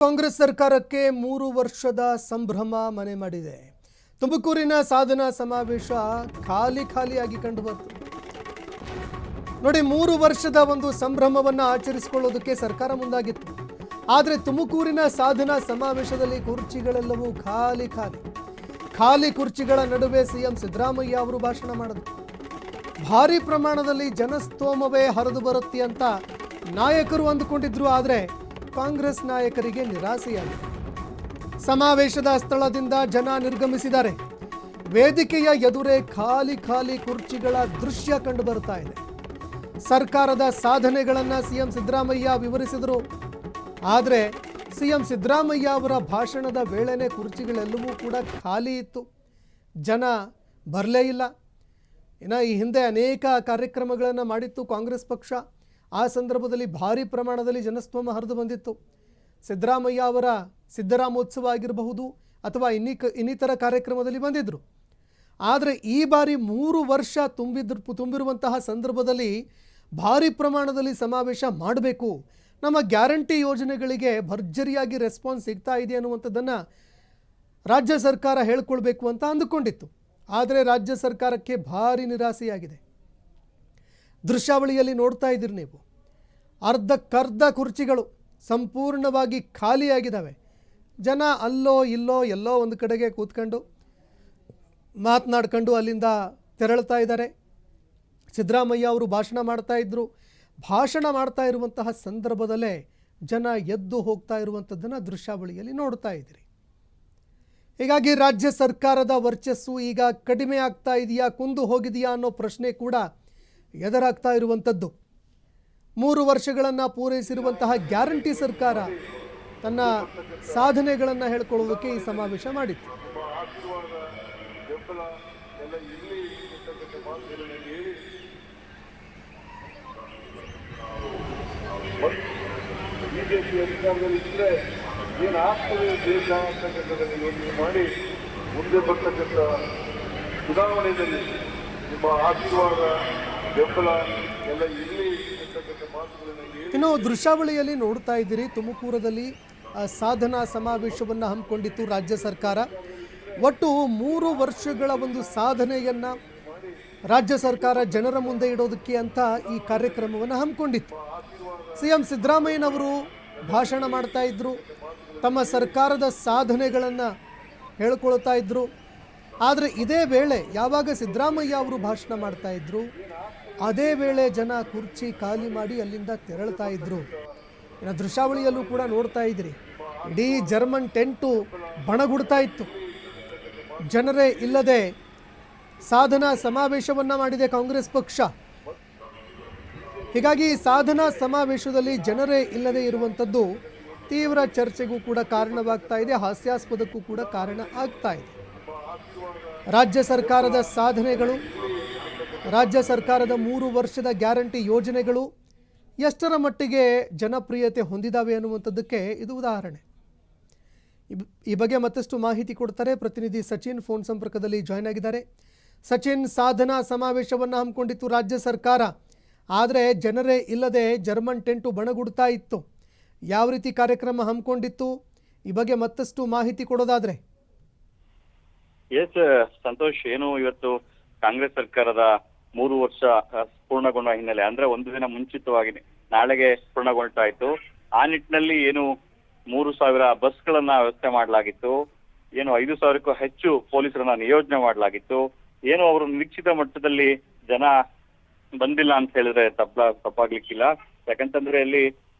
ಕಾಂಗ್ರೆಸ್ ಸರ್ಕಾರಕ್ಕೆ 3 ವರ್ಷದ ಸಂಭ್ರಮ ಮನೆ ಮಾಡಿದೆ. ತುಮಕೂರಿನ ಸಾಧನಾ ಸಮಾವೇಶ ಖಾಲಿಯಾಗಿ ಕಂಡುಬಂತು. ನೋಡಿ, 3 ವರ್ಷದ ಒಂದು ಸಂಭ್ರಮವನ್ನು ಆಚರಿಸಿಕೊಳ್ಳೋದಕ್ಕೆ ಸರ್ಕಾರ ಮುಂದಾಗಿತ್ತು. ಆದರೆ ತುಮಕೂರಿನ ಸಾಧನಾ ಸಮಾವೇಶದಲ್ಲಿ ಕುರ್ಚಿಗಳೆಲ್ಲವೂ ಖಾಲಿ ಕುರ್ಚಿಗಳ ನಡುವೆ ಸಿಎಂ ಸಿದ್ದರಾಮಯ್ಯ ಅವರು ಭಾಷಣ ಮಾಡಿದರು. ಭಾರಿ ಪ್ರಮಾಣದಲ್ಲಿ ಜನಸ್ತೋಮವೇ ಹರಿದು ಬರುತ್ತೆ ಅಂತ ನಾಯಕರು ಅಂದುಕೊಂಡಿದ್ರು. ಆದರೆ ಕಾಂಗ್ರೆಸ್ ನಾಯಕರಿಗೆ ನಿರಾಸೆಯಾಗಿದೆ. ಸಮಾವೇಶದ ಸ್ಥಳದಿಂದ ಜನ ನಿರ್ಗಮಿಸಿದ್ದಾರೆ. ವೇದಿಕೆಯ ಎದುರೇ ಖಾಲಿ ಕುರ್ಚಿಗಳ ದೃಶ್ಯ ಕಂಡು ಬರ್ತಾ ಇದೆ. ಸರ್ಕಾರದ ಸಾಧನೆಗಳನ್ನು ಸಿಎಂ ಸಿದ್ದರಾಮಯ್ಯ ವಿವರಿಸಿದರು. ಆದರೆ ಸಿಎಂ ಸಿದ್ದರಾಮಯ್ಯ ಅವರ ಭಾಷಣದ ವೇಳೆನೇ ಕುರ್ಚಿಗಳೆಲ್ಲವೂ ಕೂಡ ಖಾಲಿ ಇತ್ತು. ಜನ ಬರಲೇ ಇಲ್ಲ. ಇನ್ನು ಈ ಹಿಂದೆ ಅನೇಕ ಕಾರ್ಯಕ್ರಮಗಳನ್ನು ಮಾಡಿತ್ತು ಕಾಂಗ್ರೆಸ್ ಪಕ್ಷ. ಆ ಸಂದರ್ಭದಲ್ಲಿ ಭಾರಿ ಪ್ರಮಾಣದಲ್ಲಿ ಜನಸ್ತೋಮ ಹರಿದು ಬಂದಿತ್ತು. ಸಿದ್ದರಾಮಯ್ಯ ಅವರ ಸಿದ್ದರಾಮೋತ್ಸವ ಆಗಿರಬಹುದು ಅಥವಾ ಇನ್ನಿತರ ಕಾರ್ಯಕ್ರಮದಲ್ಲಿ ಬಂದಿದ್ದರು. ಆದರೆ ಈ ಬಾರಿ 3 ವರ್ಷ ತುಂಬಿರುವಂತಹ ಸಂದರ್ಭದಲ್ಲಿ ಭಾರಿ ಪ್ರಮಾಣದಲ್ಲಿ ಸಮಾವೇಶ ಮಾಡಬೇಕು, ನಮ್ಮ ಗ್ಯಾರಂಟಿ ಯೋಜನೆಗಳಿಗೆ ಭರ್ಜರಿಯಾಗಿ ರೆಸ್ಪಾನ್ಸ್ ಸಿಗ್ತಾ ಇದೆ ಅನ್ನುವಂಥದ್ದನ್ನು ರಾಜ್ಯ ಸರ್ಕಾರ ಹೇಳ್ಕೊಳ್ಬೇಕು ಅಂತ ಅಂದುಕೊಂಡಿತ್ತು. ಆದರೆ ರಾಜ್ಯ ಸರ್ಕಾರಕ್ಕೆ ಭಾರಿ ನಿರಾಸೆಯಾಗಿದೆ. ದೃಶ್ಯಾವಳಿಯಲ್ಲಿ ನೋಡ್ತಾ ಇದ್ದೀರಿ ನೀವು, ಅರ್ಧಕ್ಕರ್ಧ ಕುರ್ಚಿಗಳು ಸಂಪೂರ್ಣವಾಗಿ ಖಾಲಿಯಾಗಿದ್ದಾವೆ. ಜನ ಅಲ್ಲೋ ಇಲ್ಲೋ ಎಲ್ಲೋ ಒಂದು ಕಡೆಗೆ ಕೂತ್ಕೊಂಡು ಮಾತನಾಡ್ಕೊಂಡು ಅಲ್ಲಿಂದ ತೆರಳ್ತಾ ಇದ್ದಾರೆ. ಸಿದ್ದರಾಮಯ್ಯ ಅವರು ಭಾಷಣ ಮಾಡ್ತಾ ಇರುವಂತಹ ಸಂದರ್ಭದಲ್ಲೇ ಜನ ಎದ್ದು ಹೋಗ್ತಾ ಇರುವಂಥದ್ದನ್ನು ದೃಶ್ಯಾವಳಿಯಲ್ಲಿ ನೋಡ್ತಾ ಇದ್ದೀರಿ. ಹೀಗಾಗಿ ರಾಜ್ಯ ಸರ್ಕಾರದ ವರ್ಚಸ್ಸು ಈಗ ಕಡಿಮೆ ಆಗ್ತಾ ಇದೆಯಾ, ಕುಂದು ಹೋಗಿದೆಯಾ ಅನ್ನೋ ಪ್ರಶ್ನೆ ಕೂಡ ಎದುರಾಗ್ತಾ ಇರುವಂಥದ್ದು. 3 ವರ್ಷಗಳನ್ನು ಪೂರೈಸಿರುವಂತಹ ಗ್ಯಾರಂಟಿ ಸರ್ಕಾರ ತನ್ನ ಸಾಧನೆಗಳನ್ನು ಹೇಳ್ಕೊಳ್ಳೋದಕ್ಕೆ ಈ ಸಮಾವೇಶ ಮಾಡಿತ್ತು. ಬಿಜೆಪಿ ಅಧಿಕಾರದಲ್ಲಿದ್ದರೆ ಏನಾಗ್ತದೆ ದೇಶ ಅಂತಕ್ಕಂಥದ್ದನ್ನು ಯೋಚನೆ ಮಾಡಿ ಮುಂದೆ ಬರ್ತಕ್ಕಂಥ ಚುನಾವಣೆಯಲ್ಲಿ ನಿಮ್ಮ ಆಶೀರ್ವಾದ ಬೆಂಬಲ ಎಲ್ಲ ಇರಲಿ ಅಂತಕ್ಕಂಥ ಮಾತುಗಳನ್ನು ಹೇಳಿ. ಇನ್ನು ದೃಶ್ಯಾವಳಿಯಲ್ಲಿ ನೋಡ್ತಾ ಇದ್ದೀರಿ, ತುಮಕೂರದಲ್ಲಿ ಸಾಧನಾ ಸಮಾವೇಶವನ್ನು ಹಮ್ಮಿಕೊಂಡಿತ್ತು ರಾಜ್ಯ ಸರ್ಕಾರ. ಒಟ್ಟು 3 ವರ್ಷಗಳ ಒಂದು ಸಾಧನೆಯನ್ನು ರಾಜ್ಯ ಸರ್ಕಾರ ಜನರ ಮುಂದೆ ಇಡೋದಕ್ಕೆ ಅಂತ ಈ ಕಾರ್ಯಕ್ರಮವನ್ನು ಹಮ್ಮಿಕೊಂಡಿತ್ತು. ಸಿಎಂ ಸಿದ್ದರಾಮಯ್ಯನವರು ಭಾಷಣ ಮಾಡ್ತಾ ಇದ್ರು, ತಮ್ಮ ಸರ್ಕಾರದ ಸಾಧನೆಗಳನ್ನು ಹೇಳ್ಕೊಳ್ತಾ ಇದ್ರು. ಆದರೆ ಇದೇ ವೇಳೆ ಯಾವಾಗ ಸಿದ್ದರಾಮಯ್ಯ ಅವರು ಭಾಷಣ ಮಾಡ್ತಾ ಇದ್ರು, ಅದೇ ವೇಳೆ ಜನ ಕುರ್ಚಿ ಖಾಲಿ ಮಾಡಿ ಅಲ್ಲಿಂದ ತೆರಳ್ತಾ ಇದ್ರು. ಇನ್ನು ದೃಶ್ಯಾವಳಿಯಲ್ಲೂ ಕೂಡ ನೋಡ್ತಾ ಇದ್ರಿ, ಇಡೀ ಜರ್ಮನ್ ಟೆಂಟು ಬಣಗುಡ್ತಾ ಇತ್ತು. ಜನರೇ ಇಲ್ಲದೆ ಸಾಧನಾ ಸಮಾವೇಶವನ್ನು ಮಾಡಿದೆ ಕಾಂಗ್ರೆಸ್ ಪಕ್ಷ. ಹೀಗಾಗಿ ಸಾಧನಾ ಸಮಾವೇಶದಲ್ಲಿ ಜನರೇ ಇಲ್ಲದೆ ಇರುವಂಥದ್ದು ತೀವ್ರ ಚರ್ಚೆಗೂ ಕೂಡ ಕಾರಣವಾಗ್ತಾ ಇದೆ, ಹಾಸ್ಯಾಸ್ಪದಕ್ಕೂ ಕೂಡ ಕಾರಣ ಆಗ್ತಾ ಇದೆ. ರಾಜ್ಯ ಸರ್ಕಾರದ ಸಾಧನೆಗಳು, ರಾಜ್ಯ ಸರ್ಕಾರದ 3 ವರ್ಷದ ಗ್ಯಾರಂಟಿ ಯೋಜನೆಗಳು ಎಷ್ಟರ ಮಟ್ಟಿಗೆ ಜನಪ್ರಿಯತೆ ಹೊಂದಿದ್ದಾವೆ ಅನ್ನುವಂಥದ್ದಕ್ಕೆ ಇದು ಉದಾಹರಣೆ. ಈ ಬಗ್ಗೆ ಮತ್ತಷ್ಟು ಮಾಹಿತಿ ಕೊಡ್ತಾರೆ ಪ್ರತಿನಿಧಿ ಸಚಿನ್, ಫೋನ್ ಸಂಪರ್ಕದಲ್ಲಿ ಜಾಯ್ನ್ ಆಗಿದ್ದಾರೆ. ಸಚಿನ್, ಸಾಧನಾ ಸಮಾವೇಶವನ್ನು ಹಮ್ಮಿಕೊಂಡಿತ್ತು ರಾಜ್ಯ ಸರ್ಕಾರ, ಆದರೆ ಜನರೇ ಇಲ್ಲದೆ ಜರ್ಮನ್ ಟೆಂಟು ಬಣಗುಡ್ತಾ ಇತ್ತು. ಯಾವ ರೀತಿ ಕಾರ್ಯಕ್ರಮ ಹಮ್ಮಿಕೊಂಡಿತ್ತು, ಈ ಬಗ್ಗೆ ಮತ್ತಷ್ಟು ಮಾಹಿತಿ ಕೊಡೋದಾದ್ರೆ? ಎಸ್ ಸಂತೋಷ್, ಏನು ಇವತ್ತು ಕಾಂಗ್ರೆಸ್ ಸರ್ಕಾರದ 3 ವರ್ಷ ಪೂರ್ಣಗೊಂಡ ಹಿನ್ನೆಲೆ, ಅಂದ್ರೆ ಒಂದು ದಿನ ಮುಂಚಿತವಾಗಿ ನಾಳೆಗೆ ಪೂರ್ಣಗೊಳ್ತಾ ಇತ್ತು. ಆ ನಿಟ್ಟಿನಲ್ಲಿ ಏನು 3,000 ಬಸ್ಗಳನ್ನ ವ್ಯವಸ್ಥೆ ಮಾಡಲಾಗಿತ್ತು, ಏನು 5,000ಕ್ಕೂ ಹೆಚ್ಚು ಪೊಲೀಸರನ್ನ ನಿಯೋಜನೆ ಮಾಡಲಾಗಿತ್ತು. ಏನು ಅವರು ನಿರೀಕ್ಷಿತ ಮಟ್ಟದಲ್ಲಿ ಜನ ಬಂದಿಲ್ಲ ಅಂತ ಹೇಳಿದ್ರೆ ತಪ್ಪಾಗ್ಲಿಕ್ಕಿಲ್ಲ. ಯಾಕಂತಂದ್ರೆ ಅಲ್ಲಿ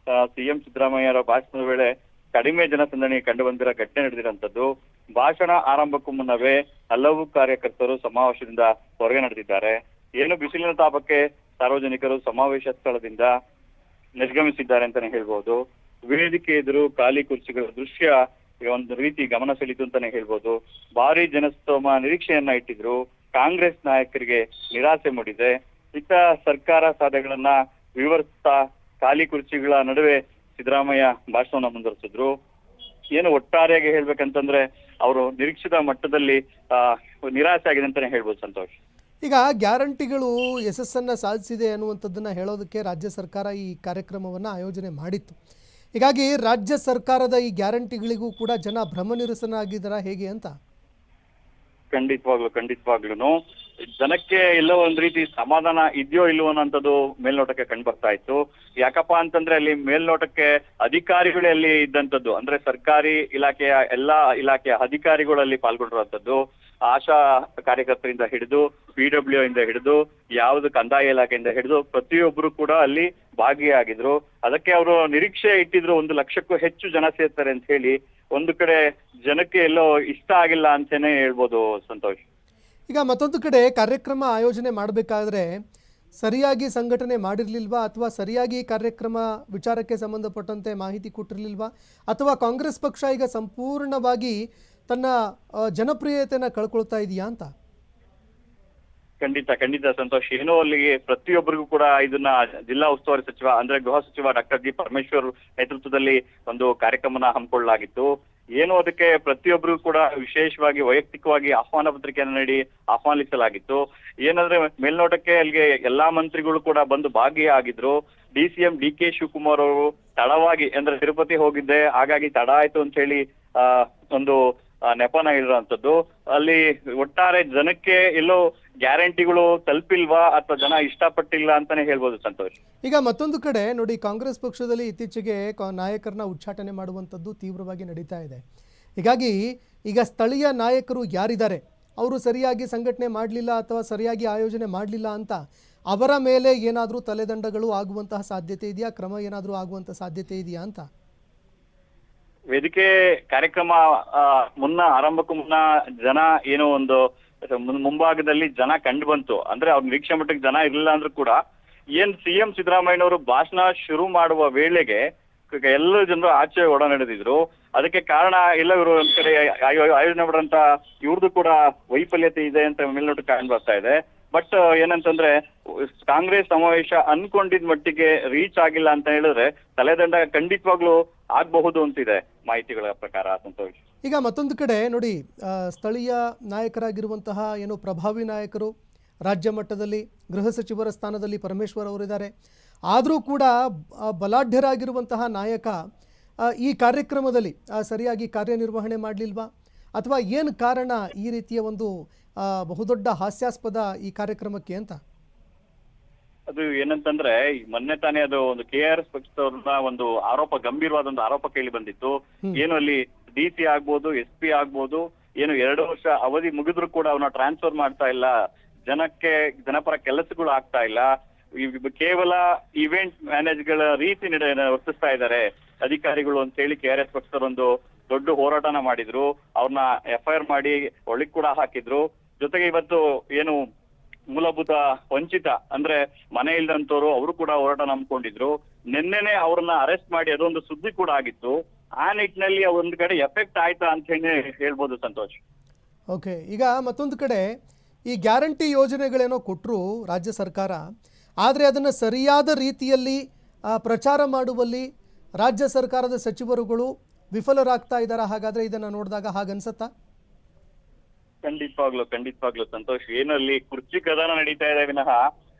ಸಿಎಂ ಸಿದ್ದರಾಮಯ್ಯ ಅವರ ಭಾಷಣದ ವೇಳೆ ಕಡಿಮೆ ಜನಸಂದಣಿ ಕಂಡು ಬಂದಿರೋ ಘಟನೆ ನಡೆದಿರುವಂತದ್ದು. ಭಾಷಣ ಆರಂಭಕ್ಕೂ ಮುನ್ನವೇ ಹಲವು ಕಾರ್ಯಕರ್ತರು ಸಮಾವೇಶದಿಂದ ಹೊರಗೆ ನಡೆದಿದ್ದಾರೆ. ಏನು ಬಿಸಿಲಿನ ತಾಪಕ್ಕೆ ಸಾರ್ವಜನಿಕರು ಸಮಾವೇಶ ಸ್ಥಳದಿಂದ ನಿರ್ಗಮಿಸಿದ್ದಾರೆ ಅಂತಾನೆ ಹೇಳ್ಬೋದು. ವೇದಿಕೆ ಎದುರು ಖಾಲಿ ಕುರ್ಚಿಗಳ ದೃಶ್ಯ ಒಂದು ರೀತಿ ಗಮನ ಸೆಳೀತು ಅಂತಾನೆ ಹೇಳ್ಬೋದು. ಭಾರಿ ಜನಸ್ತೋಮ ನಿರೀಕ್ಷೆಯನ್ನ ಇಟ್ಟಿದ್ರು, ಕಾಂಗ್ರೆಸ್ ನಾಯಕರಿಗೆ ನಿರಾಸೆ ಮೂಡಿದೆ. ಇತ್ತ ಸರ್ಕಾರ ಸಾಧನೆಗಳನ್ನ ವಿವರಿಸ್ತಾ ಖಾಲಿ ಕುರ್ಚಿಗಳ ನಡುವೆ ಸಿದ್ದರಾಮಯ್ಯ ಭಾಷಣವನ್ನ ಮುಂದುವರಿಸಿದ್ರು. ಏನು ಒಟ್ಟಾರೆಯಾಗಿ ಹೇಳ್ಬೇಕಂತಂದ್ರೆ ಅವರು ನಿರೀಕ್ಷಿತ ಮಟ್ಟದಲ್ಲಿ ನಿರಾಸೆ ಆಗಿದೆ ಅಂತಾನೆ ಹೇಳ್ಬೋದು ಸಂತೋಷ್. ಈಗ ಗ್ಯಾರಂಟಿಗಳು ಯಶಸ್ಸನ್ನು ಸಾಧಿಸಿದೆ ಅನ್ನುವಂಥದ್ದನ್ನು ಹೇಳೋದಕ್ಕೆ ರಾಜ್ಯ ಸರ್ಕಾರ ಈ ಕಾರ್ಯಕ್ರಮವನ್ನು ಆಯೋಜನೆ ಮಾಡಿತ್ತು. ಹೀಗಾಗಿ ರಾಜ್ಯ ಸರ್ಕಾರದ ಈ ಗ್ಯಾರಂಟಿಗಳಿಗೂ ಕೂಡ ಜನ ಭ್ರಮನಿರಸನಾಗಿದ್ದಾರಾ ಹೇಗೆ ಅಂತ? ಖಂಡಿತವಾಗ್ಲೂ ಜನಕ್ಕೆ ಎಲ್ಲೋ ಒಂದ್ ರೀತಿ ಸಮಾಧಾನ ಇದೆಯೋ ಇಲ್ವೋ ಅನ್ನೋಂಥದ್ದು ಮೇಲ್ನೋಟಕ್ಕೆ ಕಂಡು ಬರ್ತಾ ಇತ್ತು. ಯಾಕಪ್ಪ ಅಂತಂದ್ರೆ ಅಲ್ಲಿ ಮೇಲ್ನೋಟಕ್ಕೆ ಅಧಿಕಾರಿಗಳೇ ಅಲ್ಲಿ ಇದ್ದಂಥದ್ದು, ಅಂದ್ರೆ ಸರ್ಕಾರಿ ಇಲಾಖೆಯ ಎಲ್ಲಾ ಇಲಾಖೆಯ ಅಧಿಕಾರಿಗಳಲ್ಲಿ ಪಾಲ್ಗೊಂಡಿರುವಂತದ್ದು, ಆಶಾ ಕಾರ್ಯಕರ್ತರಿಂದ ಹಿಡಿದು PWO ಇಂದ ಹಿಡಿದು ಯಾವ್ದು ಕಂದಾಯ ಇಲಾಖೆಯಿಂದ ಹಿಡಿದು ಪ್ರತಿಯೊಬ್ಬರು ಕೂಡ ಅಲ್ಲಿ ಭಾಗಿಯಾಗಿದ್ರು. ಅದಕ್ಕೆ ಅವರು ನಿರೀಕ್ಷೆ ಇಟ್ಟಿದ್ರು 1 ಲಕ್ಷಕ್ಕೂ ಹೆಚ್ಚು ಜನ ಸೇರ್ತಾರೆ ಅಂತ ಹೇಳಿ. ಒಂದು ಕಡೆ ಜನಕ್ಕೆ ಎಲ್ಲೋ ಇಷ್ಟ ಆಗಿಲ್ಲ ಅಂತಾನೆ ಹೇಳ್ಬೋದು ಸಂತೋಷ್. ಈಗ ಮತ್ತೊಂದು ಕಡೆ ಕಾರ್ಯಕ್ರಮ ಆಯೋಜನೆ ಮಾಡಬೇಕಾದ್ರೆ ಸರಿಯಾಗಿ ಸಂಘಟನೆ ಮಾಡಿರಲಿಲ್ವಾ, ಅಥವಾ ಸರಿಯಾಗಿ ಕಾರ್ಯಕ್ರಮ ವಿಚಾರಕ್ಕೆ ಸಂಬಂಧಪಟ್ಟಂತೆ ಮಾಹಿತಿ ಕೊಟ್ಟಿರಲಿಲ್ವಾ, ಅಥವಾ ಕಾಂಗ್ರೆಸ್ ಪಕ್ಷ ಈಗ ಸಂಪೂರ್ಣವಾಗಿ ತನ್ನ ಜನಪ್ರಿಯತೆಯನ್ನು ಕಳ್ಕೊಳ್ತಾ ಇದೆಯಾ ಅಂತ? ಖಂಡಿತ ಸಂತೋಷ್. ಏನೋ ಅಲ್ಲಿಗೆ ಪ್ರತಿಯೊಬ್ಬರಿಗೂ ಕೂಡ ಇದನ್ನ ಜಿಲ್ಲಾ ಉಸ್ತುವಾರಿ ಸಚಿವ ಅಂದ್ರೆ ಗೃಹ ಸಚಿವ ಡಾಕ್ಟರ್ ಜಿ ಪರಮೇಶ್ವರ್ ನೇತೃತ್ವದಲ್ಲಿ ಒಂದು ಕಾರ್ಯಕ್ರಮನ ಹಮ್ಮಿಕೊಳ್ಳಲಾಗಿತ್ತು. ಏನೋ ಅದಕ್ಕೆ ಪ್ರತಿಯೊಬ್ಬರಿಗೂ ಕೂಡ ವಿಶೇಷವಾಗಿ ವೈಯಕ್ತಿಕವಾಗಿ ಆಹ್ವಾನ ಪತ್ರಿಕೆಯನ್ನು ನೀಡಿ ಆಹ್ವಾನಿಸಲಾಗಿತ್ತು. ಏನಂದ್ರೆ ಮೇಲ್ನೋಟಕ್ಕೆ ಅಲ್ಲಿಗೆ ಎಲ್ಲಾ ಮಂತ್ರಿಗಳು ಕೂಡ ಬಂದು ಭಾಗಿಯಾಗಿದ್ರು. DCM DK ಶಿವಕುಮಾರ್ ಅವರು ತಡವಾಗಿ ಅಂದ್ರೆ ತಿರುಪತಿ ಹೋಗಿದ್ದೆ, ಹಾಗಾಗಿ ತಡ ಆಯ್ತು ಅಂತ ಹೇಳಿ ಒಂದು ನೆಪನ ಇರುವಂತದ್ದು. ಅಲ್ಲಿ ಒಟ್ಟಾರೆ ಜನಕ್ಕೆ ಎಲ್ಲೋ ಗ್ಯಾರಂಟಿಗಳು ತಲುಪಿಲ್ವಾ ಅಥವಾ ಜನ ಇಷ್ಟಪಟ್ಟಿಲ್ಲ ಅಂತಾನೆ ಹೇಳ್ಬೋದು ಸಂತೋಷ್. ಈಗ ಮತ್ತೊಂದು ಕಡೆ ನೋಡಿ, ಕಾಂಗ್ರೆಸ್ ಪಕ್ಷದಲ್ಲಿ ಇತ್ತೀಚೆಗೆ ನಾಯಕರನ್ನ ಉಚ್ಚಾಟನೆ ಮಾಡುವಂಥದ್ದು ತೀವ್ರವಾಗಿ ನಡೀತಾ ಇದೆ. ಹೀಗಾಗಿ ಈಗ ಸ್ಥಳೀಯ ನಾಯಕರು ಯಾರಿದ್ದಾರೆ ಅವರು ಸರಿಯಾಗಿ ಸಂಘಟನೆ ಮಾಡಲಿಲ್ಲ ಅಥವಾ ಸರಿಯಾಗಿ ಆಯೋಜನೆ ಮಾಡಲಿಲ್ಲ ಅಂತ ಅವರ ಮೇಲೆ ಏನಾದರೂ ತಲೆದಂಡಗಳು ಆಗುವಂತಹ ಸಾಧ್ಯತೆ ಇದೆಯಾ, ಕ್ರಮ ಏನಾದರೂ ಆಗುವಂಥ ಸಾಧ್ಯತೆ ಇದೆಯಾ ಅಂತ? ವೇದಿಕೆ ಕಾರ್ಯಕ್ರಮ ಆರಂಭಕ್ಕೂ ಮುನ್ನ ಜನ ಏನೋ ಒಂದು ಮುಂಭಾಗದಲ್ಲಿ ಜನ ಕಂಡು ಬಂತು. ಅಂದ್ರೆ ಅವ್ರ ನಿರೀಕ್ಷೆ ಮಟ್ಟಕ್ಕೆ ಜನ ಇರಲಿಲ್ಲ ಅಂದ್ರೂ ಕೂಡ ಏನ್ CM ಸಿದ್ದರಾಮಯ್ಯನವರು ಭಾಷಣ ಶುರು ಮಾಡುವ ವೇಳೆಗೆ ಎಲ್ಲ ಜನರು ಆಚೆ ಓಡ ನಡೆದಿದ್ರು. ಅದಕ್ಕೆ ಕಾರಣ ಎಲ್ಲ ಇವರು ಒಂದ್ ಕಡೆ ಆಯೋಜನೆ ಮಾಡುವಂತ ಇವ್ರದ್ದು ಕೂಡ ವೈಫಲ್ಯತೆ ಇದೆ ಅಂತ ಮೇಲ್ನೋಟ ಕಂಡು ಬರ್ತಾ ಇದೆ. ಬಟ್ ಏನಂತಂದ್ರೆ ಕಾಂಗ್ರೆಸ್ ಸಮಾವೇಶ ಅನ್ಕೊಂಡಿದ್ ಮಟ್ಟಿಗೆ ರೀಚ್ ಆಗಿಲ್ಲ ಅಂತ ಹೇಳಿದ್ರೆ ತಲೆದಂಡ ಖಂಡಿತವಾಗ್ಲೂ ಆಗಬಹುದು ಅಂತಿದೆ ಮಾಹಿತಿಗಳ ಪ್ರಕಾರ ಸಂತೋಷ್. ಈಗ ಮತ್ತೊಂದು ಕಡೆ ನೋಡಿ, ಸ್ಥಳೀಯ ನಾಯಕರಾಗಿರುವಂತಹ ಏನು ಪ್ರಭಾವಿ ನಾಯಕರು ರಾಜ್ಯ ಮಟ್ಟದಲ್ಲಿ ಗೃಹ ಸಚಿವರ ಸ್ಥಾನದಲ್ಲಿ ಪರಮೇಶ್ವರ್ ಅವರಿದ್ದಾರೆ. ಆದರೂ ಕೂಡ ಬಲಾಢ್ಯರಾಗಿರುವಂತಹ ನಾಯಕ ಈ ಕಾರ್ಯಕ್ರಮದಲ್ಲಿ ಸರಿಯಾಗಿ ಕಾರ್ಯನಿರ್ವಹಣೆ ಮಾಡಲಿಲ್ವಾ, ಅಥವಾ ಏನು ಕಾರಣ ಈ ರೀತಿಯ ಒಂದು ಬಹುದೊಡ್ಡ ಹಾಸ್ಯಾಸ್ಪದ ಈ ಕಾರ್ಯಕ್ರಮಕ್ಕೆ ಅಂತ? ಅದು ಏನಂತಂದ್ರೆ ಮೊನ್ನೆ ತಾನೇ ಅದು ಒಂದು KRS ಪಕ್ಷದವ್ರನ್ನ ಒಂದು ಆರೋಪ, ಗಂಭೀರವಾದ ಒಂದು ಆರೋಪ ಕೇಳಿ ಬಂದಿತ್ತು. ಏನು ಅಲ್ಲಿ DC ಆಗ್ಬೋದು, SP ಆಗ್ಬೋದು, ಏನು 2 ವರ್ಷ ಅವಧಿ ಮುಗಿದ್ರು ಕೂಡ ಅವನ್ನ ಟ್ರಾನ್ಸ್ಫರ್ ಮಾಡ್ತಾ ಇಲ್ಲ, ಜನಕ್ಕೆ ಜನಪರ ಕೆಲಸಗಳು ಆಗ್ತಾ ಇಲ್ಲ, ಕೇವಲ ಇವೆಂಟ್ ಮ್ಯಾನೇಜ್ಗಳ ರೀತಿ ವರ್ತಿಸ್ತಾ ಇದ್ದಾರೆ ಅಧಿಕಾರಿಗಳು ಅಂತ ಹೇಳಿ KRS ಪಕ್ಷದವ್ರು ಒಂದು ದೊಡ್ಡ ಹೋರಾಟನ ಮಾಡಿದ್ರು. ಅವ್ರನ್ನ FIR ಮಾಡಿ ಒಳಗ್ ಕೂಡ ಹಾಕಿದ್ರು. ಜೊತೆಗೆ ಇವತ್ತು ಏನು ಮೂಲಭೂತ ವಂಚಿತ ಅಂದ್ರೆ ಮನೆ ಇಲ್ದಂತವ್ರು ಅವರು ಕೂಡ ಹೋರಾಟ ನಂಬ್ಕೊಂಡಿದ್ರು. ನಿನ್ನೆನೆ ಅವ್ರನ್ನ ಅರೆಸ್ಟ್ ಮಾಡಿ ಅದೊಂದು ಸುದ್ದಿ ಕೂಡ ಆಗಿತ್ತು. ಆ ನಿಟ್ಟಿನಲ್ಲಿ ಒಂದ್ ಕಡೆ ಎಫೆಕ್ಟ್ ಆಯ್ತಾ ಅಂತ ಹೇಳಿ ಹೇಳ್ಬೋದು ಸಂತೋಷ್. ಓಕೆ, ಈಗ ಮತ್ತೊಂದು ಕಡೆ ಈ ಗ್ಯಾರಂಟಿ ಯೋಜನೆಗಳೇನೋ ಕೊಟ್ಟರು ರಾಜ್ಯ ಸರ್ಕಾರ, ಆದರೆ ಅದನ್ನು ಸರಿಯಾದ ರೀತಿಯಲ್ಲಿ ಪ್ರಚಾರ ಮಾಡುವಲ್ಲಿ ರಾಜ್ಯ ಸರ್ಕಾರದ ಸಚಿವರುಗಳು ವಿಫಲರಾಗ್ತಾ ಇದ್ದಾರಾ? ಹಾಗಾದ್ರೆ ಇದನ್ನ ನೋಡಿದಾಗ ಹಾಗನ್ಸತ್ತಾ? ಖಂಡಿತವಾಗ್ಲು ಸಂತೋಷ್. ಏನಲ್ಲಿ ಕುರ್ಚಿ ಕದನ ನಡೀತಾ ಇದೆ ವಿನಃ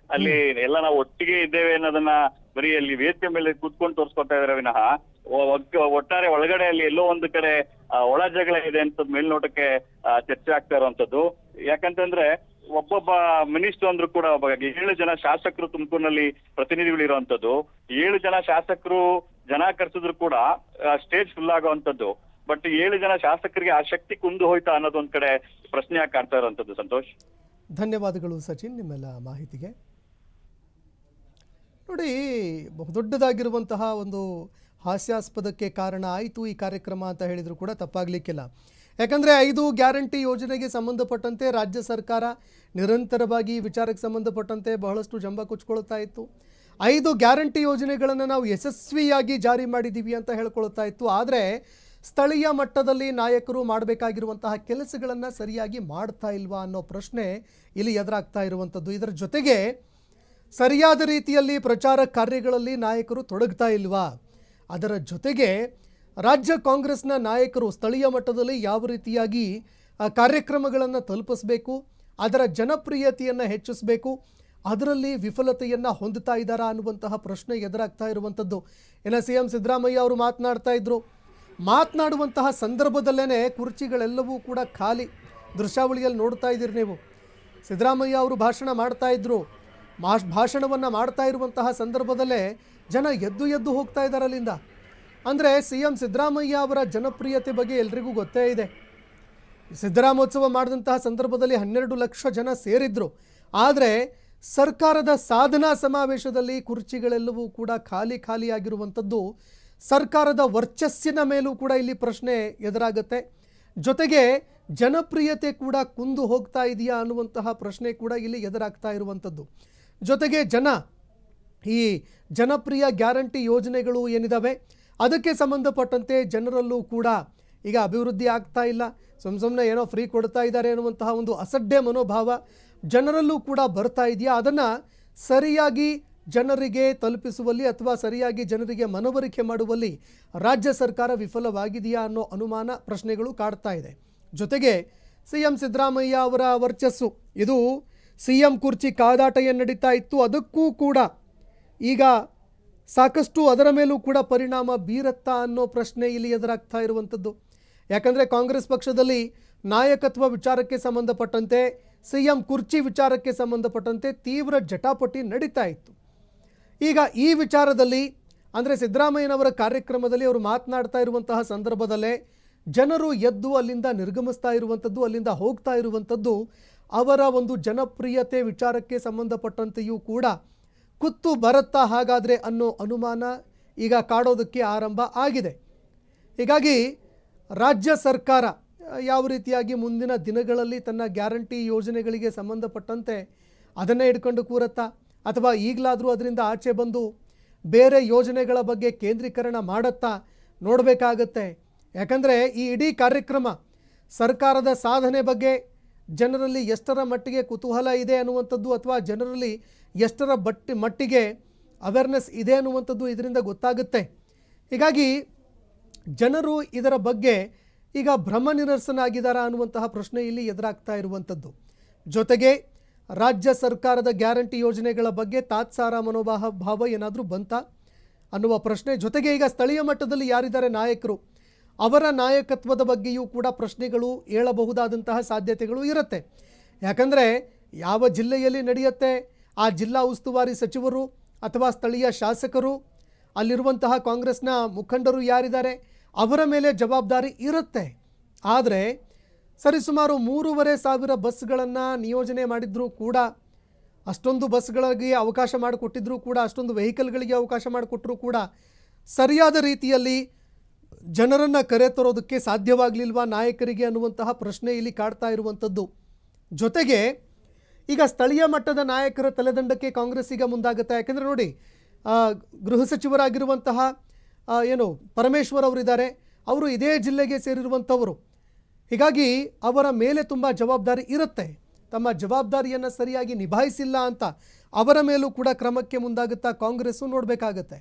ಅಲ್ಲಿ ಎಲ್ಲ ನಾವು ಒಟ್ಟಿಗೆ ಇದ್ದೇವೆ ಅನ್ನೋದನ್ನ ಬರೀ ಅಲ್ಲಿ ವೇದಿಕೆ ಮೇಲೆ ಕೂತ್ಕೊಂಡು ತೋರಿಸ್ಕೊತಾ ಇದಾರೆ ವಿನಃ ಒಟ್ಟಾರೆ ಒಳಗಡೆ ಅಲ್ಲಿ ಎಲ್ಲೋ ಒಂದು ಕಡೆ ಒಳ ಜಗಳ ಇದೆ ಅಂತ ಮೇಲ್ನೋಟಕ್ಕೆ ಚರ್ಚೆ ಆಗ್ತಾ ಇರುವಂತದ್ದು. ಯಾಕಂತಂದ್ರೆ ಒಬ್ಬೊಬ್ಬ ಮಿನಿಸ್ಟರ್ ಅಂದ್ರೂ ಕೂಡ 7 ಜನ ಶಾಸಕರು ತುಮಕೂರಿನಲ್ಲಿ ಪ್ರತಿನಿಧಿಗಳು ಇರುವಂತದ್ದು. 7 ಜನ ಶಾಸಕರು ಜನ ಕರ್ಸಿದ್ರು ಕೂಡ ಸ್ಟೇಜ್ ಫುಲ್ ಆಗುವಂತದ್ದು. ಬಟ್ 7 ಜನ ಶಾಸಕರಿಗೆ ಆ ಶಕ್ತಿ ಕುಂದು ಹೋಯ್ತಾ ಅನ್ನೋದೊಂದ್ ಕಡೆ ಪ್ರಶ್ನೆ ಕಾಡ್ತಾ ಇರುವಂತದ್ದು ಸಂತೋಷ್. ಧನ್ಯವಾದಗಳು ಸಚಿನ್ ನಿಮ್ಮೆಲ್ಲ ಮಾಹಿತಿಗೆ. ನೋಡಿ, ಬಹುದೊಡ್ಡದಾಗಿರುವಂತಹ ಒಂದು ಹಾಸ್ಯಾಸ್ಪದಕ್ಕೆ ಕಾರಣ ಆಯಿತು ಈ ಕಾರ್ಯಕ್ರಮ ಅಂತ ಹೇಳಿದ್ರು ಕೂಡ ತಪ್ಪಾಗಲಿಕ್ಕಿಲ್ಲ. ಯಾಕಂದರೆ 5 ಗ್ಯಾರಂಟಿ ಯೋಜನೆಗೆ ಸಂಬಂಧಪಟ್ಟಂತೆ ರಾಜ್ಯ ಸರ್ಕಾರ ನಿರಂತರವಾಗಿ ವಿಚಾರಕ್ಕೆ ಸಂಬಂಧಪಟ್ಟಂತೆ ಬಹಳಷ್ಟು ಜಂಬ ಕೊಚ್ಕೊಳ್ತಾ ಇತ್ತು. 5 ಗ್ಯಾರಂಟಿ ಯೋಜನೆಗಳನ್ನು ನಾವು ಯಶಸ್ವಿಯಾಗಿ ಜಾರಿ ಮಾಡಿದ್ದೀವಿ ಅಂತ ಹೇಳ್ಕೊಳ್ತಾ ಇತ್ತು. ಆದರೆ ಸ್ಥಳೀಯ ಮಟ್ಟದಲ್ಲಿ ನಾಯಕರು ಮಾಡಬೇಕಾಗಿರುವಂತಹ ಕೆಲಸಗಳನ್ನು ಸರಿಯಾಗಿ ಮಾಡ್ತಾ ಇಲ್ವಾ ಅನ್ನೋ ಪ್ರಶ್ನೆ ಇಲ್ಲಿ ಎದುರಾಗ್ತಾ ಇರುವಂಥದ್ದು. ಇದರ ಜೊತೆಗೆ ಸರಿಯಾದ ರೀತಿಯಲ್ಲಿ ಪ್ರಚಾರ ಕಾರ್ಯಗಳಲ್ಲಿ ನಾಯಕರು ತೊಡಗ್ತಾ ಇಲ್ವಾ, ಅದರ ಜೊತೆಗೆ ರಾಜ್ಯ ಕಾಂಗ್ರೆಸ್ನ ನಾಯಕರು ಸ್ಥಳೀಯ ಮಟ್ಟದಲ್ಲಿ ಯಾವ ರೀತಿಯಾಗಿ ಕಾರ್ಯಕ್ರಮಗಳನ್ನು ತಲುಪಿಸಬೇಕು, ಅದರ ಜನಪ್ರಿಯತೆಯನ್ನು ಹೆಚ್ಚಿಸಬೇಕು, ಅದರಲ್ಲಿ ವಿಫಲತೆಯನ್ನು ಹೊಂದುತ್ತಾ ಇದ್ದಾರಾ ಅನ್ನುವಂತಹ ಪ್ರಶ್ನೆ ಎದುರಾಗ್ತಾ ಇರುವಂಥದ್ದು. ಇನ್ನು CM ಸಿದ್ದರಾಮಯ್ಯ ಅವರು ಮಾತನಾಡ್ತಾ ಇದ್ರು. ಮಾತನಾಡುವಂತಹ ಸಂದರ್ಭದಲ್ಲೇ ಕುರ್ಚಿಗಳೆಲ್ಲವೂ ಕೂಡ ಖಾಲಿ. ದೃಶ್ಯಾವಳಿಯಲ್ಲಿ ನೋಡ್ತಾ ಇದ್ದೀರಿ ನೀವು. ಸಿದ್ದರಾಮಯ್ಯ ಅವರು ಭಾಷಣ ಮಾಡ್ತಾ ಇದ್ರು. ಭಾಷಣವನ್ನು ಮಾಡ್ತಾ ಇರುವಂತಹ ಸಂದರ್ಭದಲ್ಲೇ ಜನ ಎದ್ದು ಹೋಗ್ತಾ ಇದ್ದಾರೆ ಅಲ್ಲಿಂದ. ಅಂದರೆ CM ಸಿದ್ದರಾಮಯ್ಯ ಅವರ ಜನಪ್ರಿಯತೆ ಬಗ್ಗೆ ಎಲ್ರಿಗೂ ಗೊತ್ತೇ ಇದೆ. ಸಿದ್ದರಾಮೋತ್ಸವ ಮಾಡಿದಂತಹ ಸಂದರ್ಭದಲ್ಲಿ 12 ಲಕ್ಷ ಜನ ಸೇರಿದ್ರು. ಆದರೆ ಸರ್ಕಾರದ ಸಾಧನಾ ಸಮಾವೇಶದಲ್ಲಿ ಕುರ್ಚಿಗಳೆಲ್ಲವೂ ಕೂಡ ಖಾಲಿಯಾಗಿರುವಂಥದ್ದು ಸರ್ಕಾರದ ವರ್ಚಸ್ಸಿನ ಮೇಲೂ ಕೂಡ ಇಲ್ಲಿ ಪ್ರಶ್ನೆ ಎದುರಾಗುತ್ತೆ. ಜೊತೆಗೆ ಜನಪ್ರಿಯತೆ ಕೂಡ ಕುಂದು ಹೋಗ್ತಾ ಇದೆಯಾ ಅನ್ನುವಂತಹ ಪ್ರಶ್ನೆ ಕೂಡ ಇಲ್ಲಿ ಎದುರಾಗ್ತಾ ಇರುವಂಥದ್ದು. ಜೊತೆಗೆ ಈ ಜನಪ್ರಿಯ ಗ್ಯಾರಂಟಿ ಯೋಜನೆಗಳು ಏನಿದ್ದಾವೆ ಅದಕ್ಕೆ ಸಂಬಂಧಪಟ್ಟಂತೆ ಜನರಲ್ಲೂ ಕೂಡ ಈಗ ಅಭಿವೃದ್ಧಿ ಆಗ್ತಾ ಇಲ್ಲ, ಸುಮ್ಮನೆ ಏನೋ ಫ್ರೀ ಕೊಡ್ತಾ ಇದ್ದಾರೆ ಅನ್ನುವಂತಹ ಒಂದು ಅಸಡ್ಡೆ ಮನೋಭಾವ ಜನರಲ್ಲೂ ಕೂಡ ಬರ್ತಾ ಇದೆಯಾ, ಅದನ್ನು ಸರಿಯಾಗಿ ಜನರಿಗೆ ತಲುಪಿಸುವಲ್ಲಿ ಅಥವಾ ಸರಿಯಾಗಿ ಜನರಿಗೆ ಮನವರಿಕೆ ಮಾಡುವಲ್ಲಿ ರಾಜ್ಯ ಸರ್ಕಾರ ವಿಫಲವಾಗಿದೆಯಾ ಅನ್ನೋ ಅನುಮಾನ ಪ್ರಶ್ನೆಗಳು ಕಾಡ್ತಾ ಇದೆ. ಜೊತೆಗೆ CM ಸಿದ್ದರಾಮಯ್ಯ ಅವರ ವರ್ಚಸ್ಸು, ಇದು CM ಕುರ್ಚಿ ಕಾದಾಟ ಏನು ನಡೀತಾ ಇತ್ತು ಅದಕ್ಕೂ ಕೂಡ ಈಗ ಸಾಕಷ್ಟು ಅದರ ಮೇಲೂ ಕೂಡ ಪರಿಣಾಮ ಬೀರತ್ತಾ ಅನ್ನೋ ಪ್ರಶ್ನೆ ಇಲ್ಲಿ ಎದುರಾಗ್ತಾ ಇರುವಂಥದ್ದು. ಯಾಕಂದರೆ ಕಾಂಗ್ರೆಸ್ ಪಕ್ಷದಲ್ಲಿ ನಾಯಕತ್ವ ವಿಚಾರಕ್ಕೆ ಸಂಬಂಧಪಟ್ಟಂತೆ CM ಕುರ್ಚಿ ವಿಚಾರಕ್ಕೆ ಸಂಬಂಧಪಟ್ಟಂತೆ ತೀವ್ರ ಜಟಾಪಟಿ ನಡೀತಾ ಇತ್ತು. ಈಗ ಈ ವಿಚಾರದಲ್ಲಿ ಅಂದರೆ ಸಿದ್ದರಾಮಯ್ಯನವರ ಕಾರ್ಯಕ್ರಮದಲ್ಲಿ ಅವರು ಮಾತನಾಡ್ತಾ ಇರುವಂತಹ ಸಂದರ್ಭದಲ್ಲೇ ಜನರು ಎದ್ದು ಅಲ್ಲಿಂದ ನಿರ್ಗಮಿಸ್ತಾ ಇರುವಂಥದ್ದು, ಅಲ್ಲಿಂದ ಹೋಗ್ತಾ ಇರುವಂಥದ್ದು ಅವರ ಒಂದು ಜನಪ್ರಿಯತೆ ವಿಚಾರಕ್ಕೆ ಸಂಬಂಧಪಟ್ಟಂತೆಯೂ ಕೂಡ ಕುತ್ತು ಬರುತ್ತಾ ಹಾಗಾದರೆ ಅನ್ನೋ ಅನುಮಾನ ಈಗ ಕಾಡೋದಕ್ಕೆ ಆರಂಭ ಆಗಿದೆ. ಹೀಗಾಗಿ ರಾಜ್ಯ ಸರ್ಕಾರ ಯಾವ ರೀತಿಯಾಗಿ ಮುಂದಿನ ದಿನಗಳಲ್ಲಿ ತನ್ನ ಗ್ಯಾರಂಟಿ ಯೋಜನೆಗಳಿಗೆ ಸಂಬಂಧಪಟ್ಟಂತೆ ಅದನ್ನೇ ಇಟ್ಕೊಂಡು ಕೂರತ್ತಾ ಅಥವಾ ಈಗಲಾದರೂ ಅದರಿಂದ ಆಚೆ ಬಂದು ಬೇರೆ ಯೋಜನೆಗಳ ಬಗ್ಗೆ ಕೇಂದ್ರೀಕರಣ ಮಾಡುತ್ತಾ ನೋಡಬೇಕಾಗತ್ತೆ. ಯಾಕಂದರೆ ಈ ಇಡೀ ಕಾರ್ಯಕ್ರಮ ಸರ್ಕಾರದ ಸಾಧನೆ ಬಗ್ಗೆ ಜನರಲ್ಲಿ ಎಷ್ಟರ ಮಟ್ಟಿಗೆ ಕುತೂಹಲ ಇದೆ ಅನ್ನುವಂಥದ್ದು ಅಥವಾ ಜನರಲ್ಲಿ ಎಷ್ಟರ ಮಟ್ಟಿಗೆ ಅವೇರ್ನೆಸ್ ಇದೆ ಅನ್ನುವಂಥದ್ದು ಇದರಿಂದ ಗೊತ್ತಾಗುತ್ತೆ. ಹೀಗಾಗಿ ಜನರು ಇದರ ಬಗ್ಗೆ ಈಗ ಭ್ರಮ ನಿರಸನಾಗಿದ್ದಾರಾ ಅನ್ನುವಂತಹ ಪ್ರಶ್ನೆ ಇಲ್ಲಿ ಎದುರಾಗ್ತಾ ಇರುವಂಥದ್ದು. ಜೊತೆಗೆ ರಾಜ್ಯ ಸರ್ಕಾರದ ಗ್ಯಾರಂಟಿ ಯೋಜನೆಗಳ ಬಗ್ಗೆ ತಾತ್ಸಾರ ಮನೋಭಾವ ಏನಾದರೂ ಬಂತಾ ಅನ್ನುವ ಪ್ರಶ್ನೆ. ಜೊತೆಗೆ ಈಗ ಸ್ಥಳೀಯ ಮಟ್ಟದಲ್ಲಿ ಯಾರಿದ್ದಾರೆ ನಾಯಕರು, ಅವರ ನಾಯಕತ್ವದ ಬಗ್ಗೆಯೂ ಕೂಡ ಪ್ರಶ್ನೆಗಳು ಏಳಬಹುದಾದಂತಹ ಸಾಧ್ಯತೆಗಳು ಇರುತ್ತೆ. ಯಾಕಂದರೆ ಯಾವ ಜಿಲ್ಲೆಯಲ್ಲಿ ನಡೆಯುತ್ತೆ ಆ ಜಿಲ್ಲಾ ಉಸ್ತುವಾರಿ ಸಚಿವರು ಅಥವಾ ಸ್ಥಳೀಯ ಶಾಸಕರು, ಅಲ್ಲಿರುವಂತಹ ಕಾಂಗ್ರೆಸ್ನ ಮುಖಂಡರು ಯಾರಿದ್ದಾರೆ ಅವರ ಮೇಲೆ ಜವಾಬ್ದಾರಿ ಇರುತ್ತೆ. ಆದರೆ ಸರಿಸುಮಾರು 3,500 ಬಸ್ಗಳನ್ನು ನಿಯೋಜನೆ ಮಾಡಿದ್ರೂ ಕೂಡ, ಅಷ್ಟೊಂದು ಬಸ್ಗಳಿಗೆ ಅವಕಾಶ ಮಾಡಿಕೊಟ್ಟಿದ್ರೂ ಕೂಡ, ಅಷ್ಟೊಂದು ವೆಹಿಕಲ್ಗಳಿಗೆ ಅವಕಾಶ ಮಾಡಿಕೊಟ್ಟರೂ ಕೂಡ ಸರಿಯಾದ ರೀತಿಯಲ್ಲಿ ಜನರನ್ನು ಕರೆತರೋದಕ್ಕೆ ಸಾಧ್ಯವಾಗಲಿಲ್ವಾ ನಾಯಕರಿಗೆ ಅನ್ನುವಂತಹ ಪ್ರಶ್ನೆ ಇಲ್ಲಿ ಕಾಡ್ತಾ ಇರುವಂಥದ್ದು. ಜೊತೆಗೆ ಈಗ ಸ್ಥಳೀಯ ಮಟ್ಟದ ನಾಯಕರ ತಲೆದಂಡಕ್ಕೆ ಕಾಂಗ್ರೆಸ್ ಈಗ ಮುಂದಾಗುತ್ತೆ. ಯಾಕೆಂದರೆ ನೋಡಿ, ಗೃಹ ಸಚಿವರಾಗಿರುವಂತಹ ಪರಮೇಶ್ವರ್ ಅವರಿದ್ದಾರೆ, ಅವರು ಇದೇ ಜಿಲ್ಲೆಗೆ ಸೇರಿರುವಂಥವರು. ಹೀಗಾಗಿ ಅವರ ಮೇಲೆ ತುಂಬ ಜವಾಬ್ದಾರಿ ಇರುತ್ತೆ. ತಮ್ಮ ಜವಾಬ್ದಾರಿಯನ್ನು ಸರಿಯಾಗಿ ನಿಭಾಯಿಸಿಲ್ಲ ಅಂತ ಅವರ ಮೇಲೂ ಕೂಡ ಕ್ರಮಕ್ಕೆ ಮುಂದಾಗುತ್ತಾ ಕಾಂಗ್ರೆಸ್ಸು ನೋಡಬೇಕಾಗತ್ತೆ.